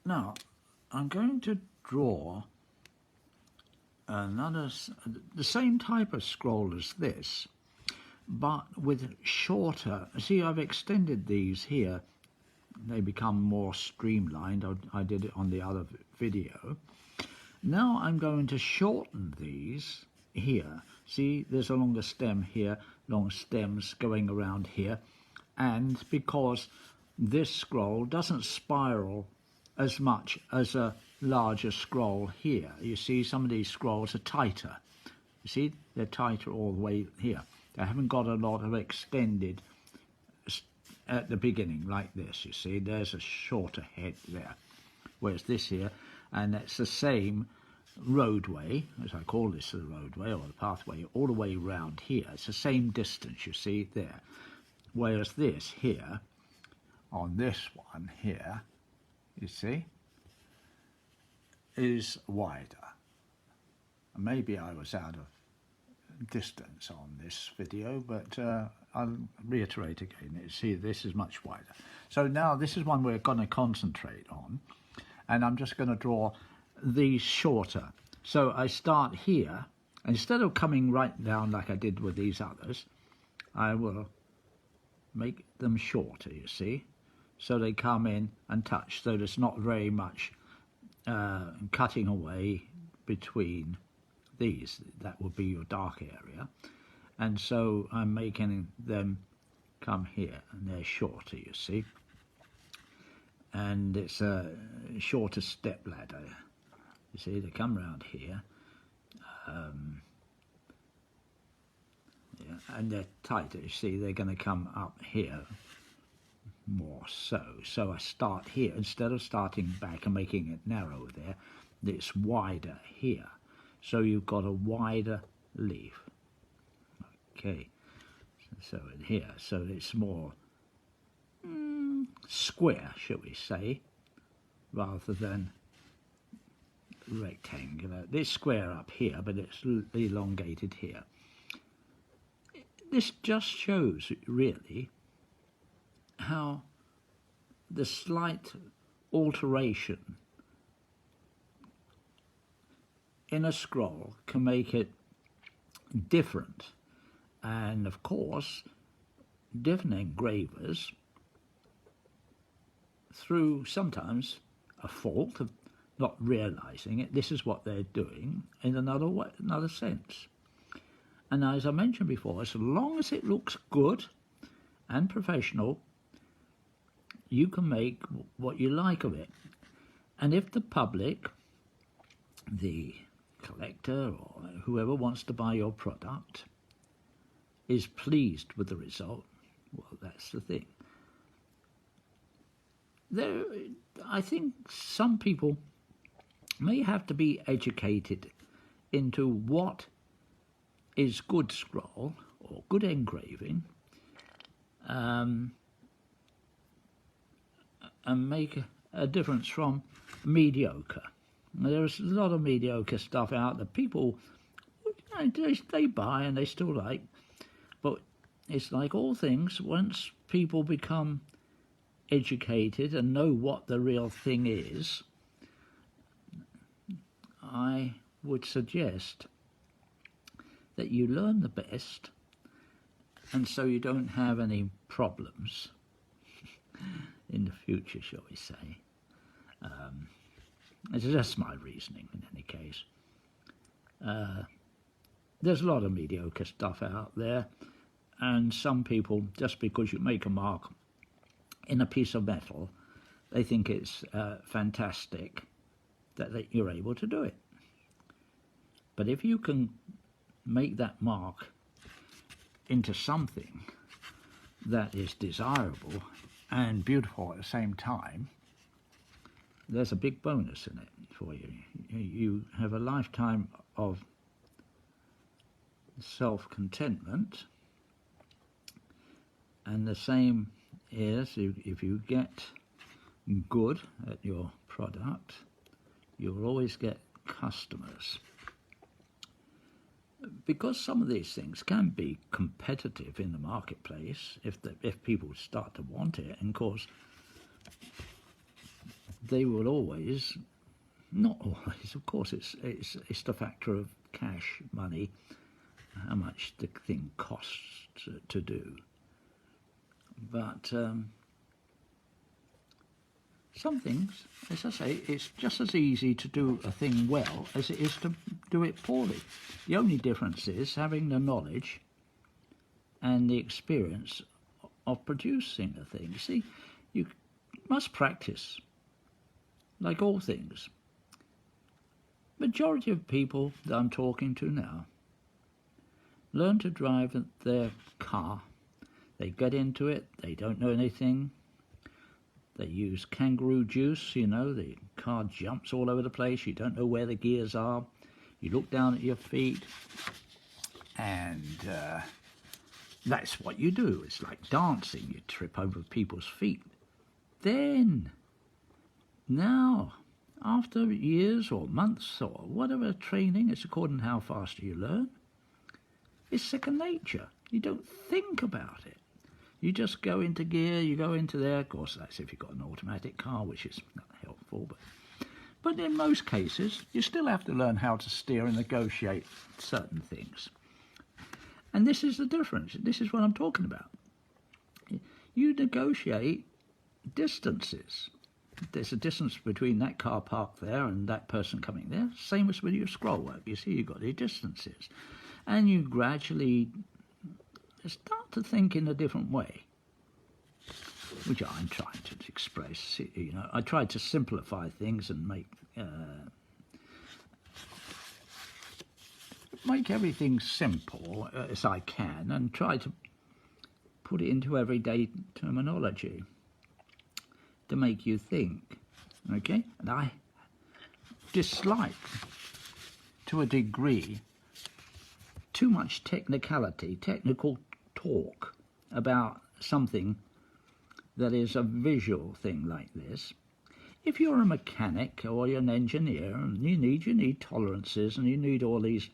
Now, I'm going to draw the same type of scroll as this, but with shorter. See, I've extended these here. They become more streamlined. I did it on the other video. Now I'm going to shorten these here. See, there's a longer stem here, long stems going around here. And because this scroll doesn't spiral as much as a larger scroll here. You see, some of these scrolls are tighter. You see, they're tighter all the way here. They haven't got a lot of extended at the beginning like this. You see, there's a shorter head there. Whereas this here, and it's the same roadway, as I call this the roadway or the pathway, all the way around here. It's the same distance, you see, there. Whereas this here, on this one here, you see, is wider. Maybe I was out of distance on this video, but I'll reiterate again. You see, this is much wider. So now this is one we're going to concentrate on, and I'm just going to draw these shorter. So I start here. Instead of coming right down like I did with these others, I will make them shorter, you see, so they come in and touch, so there's not very much cutting away between these. That would be your dark area. And so I'm making them come here, and they're shorter, you see. And it's a shorter step ladder. You see, they come round here. Yeah, and they're tighter, you see, they're going to come up here more so. So I start here, instead of starting back and making it narrow there, it's wider here. So you've got a wider leaf. Okay, so in here, so it's more square, shall we say, rather than rectangular. It's square up here, but it's elongated here. This just shows, really, how the slight alteration in a scroll can make it different. And, of course, different engravers, through sometimes a fault of not realising it, this is what they're doing in another way, another sense. And as I mentioned before, as long as it looks good and professional, you can make what you like of it. And if the public, the collector or whoever wants to buy your product, is pleased with the result, well, that's the thing. I think some people may have to be educated into what is good scroll or good engraving, and make a difference from mediocre. There's a lot of mediocre stuff out that people, they buy and they still like, but it's like all things, once people become educated and know what the real thing is, I would suggest that you learn the best, and so you don't have any problems in the future, shall we say. It's just my reasoning in any case. There's a lot of mediocre stuff out there, and some people, just because you make a mark in a piece of metal, they think it's fantastic that you're able to do it. But if you can make that mark into something that is desirable and beautiful at the same time, there's a big bonus in it for you. You have a lifetime of self-contentment, and the same is if you get good at your product, you'll always get customers. Because some of these things can be competitive in the marketplace if people start to want it, and of course they will always, not always, of course, it's the factor of cash, money, how much the thing costs to do. But some things, as I say, it's just as easy to do a thing well as it is to do it poorly. The only difference is having the knowledge and the experience of producing a thing. See, you must practice, like all things. Majority of people that I'm talking to now learn to drive their car. They get into it, they don't know anything. They use kangaroo juice, you know, the car jumps all over the place, you don't know where the gears are. You look down at your feet, and that's what you do. It's like dancing, you trip over people's feet. Then, now, after years or months or whatever training, it's according to how fast you learn, it's second nature. You don't think about it. You just go into gear, you go into there. Of course, that's if you've got an automatic car, which is not helpful. But in most cases, you still have to learn how to steer and negotiate certain things. And this is the difference. This is what I'm talking about. You negotiate distances. There's a distance between that car parked there and that person coming there. Same as with your scroll work. You see, you've got the distances. And you gradually start to think in a different way, which I'm trying to express. You know, I try to simplify things and make everything simple as I can, and try to put it into everyday terminology to make you think. Okay, and I dislike, to a degree, too much technicality, technical talk about something that is a visual thing like this. If you're a mechanic or you're an engineer, and you need tolerances, and you need all these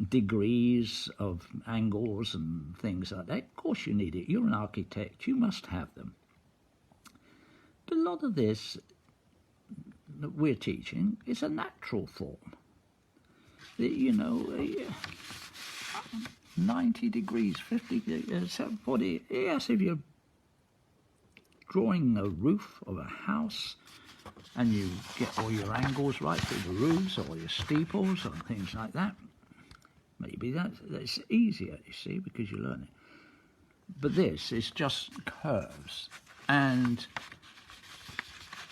degrees of angles and things like that. Of course you need it. You're an architect, you must have them. But a lot of this that we're teaching is a natural form. You know, 90 degrees, 50, 40, yes, if you're drawing a roof of a house and you get all your angles right for the roofs or your steeples and things like that, maybe that's easier, you see, because you learn it. But this is just curves, and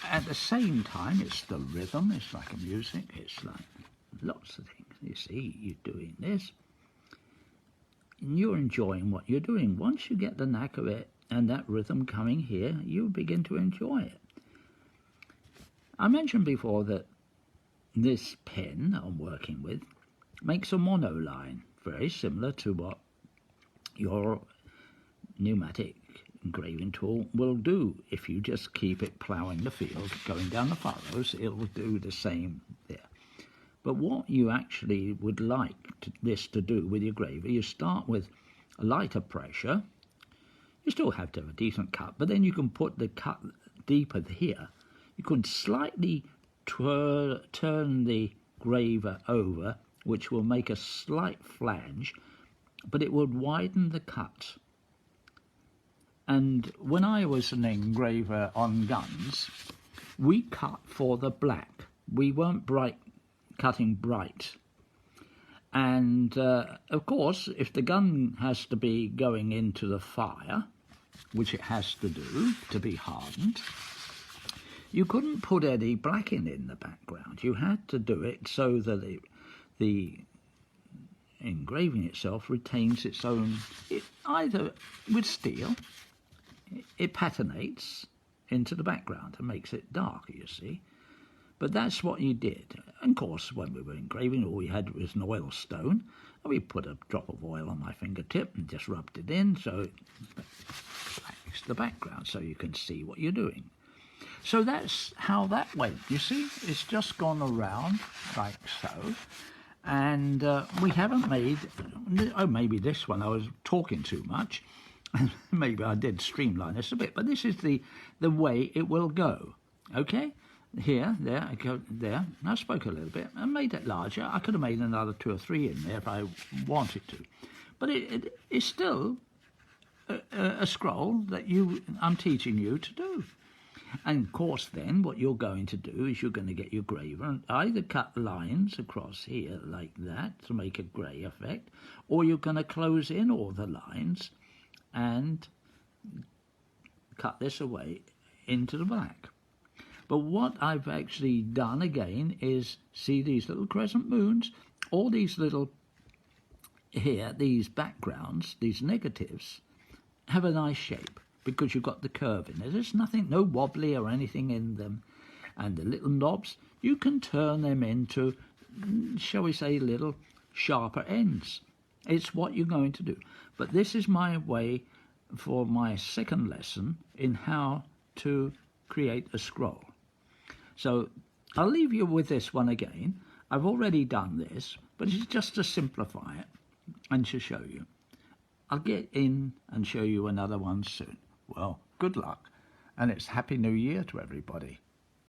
at the same time it's the rhythm, it's like a music, it's like lots of things. You see, you're doing this, and you're enjoying what you're doing. Once you get the knack of it and that rhythm coming here, you begin to enjoy it. I mentioned before that this pen that I'm working with makes a monoline, very similar to what your pneumatic engraving tool will do. If you just keep it ploughing the field, going down the furrows, it will do the same there. But what you actually would like this to do with your graver, you start with a lighter pressure. You still have to have a decent cut, but then you can put the cut deeper here. You can slightly turn the graver over, which will make a slight flange, but it would widen the cut. And when I was an engraver on guns, we cut for the black. We weren't cutting bright. And of course, if the gun has to be going into the fire, which it has to do to be hardened, you couldn't put any blacking in the background. You had to do it so that the engraving itself retains its own, either with steel, it patinates into the background and makes it darker, you see. But that's what you did. And of course, when we were engraving, all we had was an oil stone, and we put a drop of oil on my fingertip and just rubbed it in, so it blacks the background, so you can see what you're doing. So that's how that went. You see, it's just gone around like so. And we haven't made, oh, maybe this one I was talking too much. Maybe I did streamline this a bit, but this is the way it will go. Okay, here, there, I go there. I spoke a little bit and made it larger. I could have made another 2 or 3 in there if I wanted to, but it is still a scroll that I'm teaching you to do. And of course then what you're going to do is you're going to get your graver and either cut lines across here like that to make a grey effect, or you're going to close in all the lines and cut this away into the black. But what I've actually done again is, see these little crescent moons, all these little here, these backgrounds, these negatives have a nice shape because you've got the curve in it. There's nothing, no wobbly or anything in them. And the little knobs, you can turn them into, shall we say, little sharper ends. It's what you're going to do. But this is my way for my second lesson in how to create a scroll. So I'll leave you with this one again. I've already done this, but it's just to simplify it and to show you. I'll get in and show you another one soon. Well, good luck, and it's Happy New Year to everybody.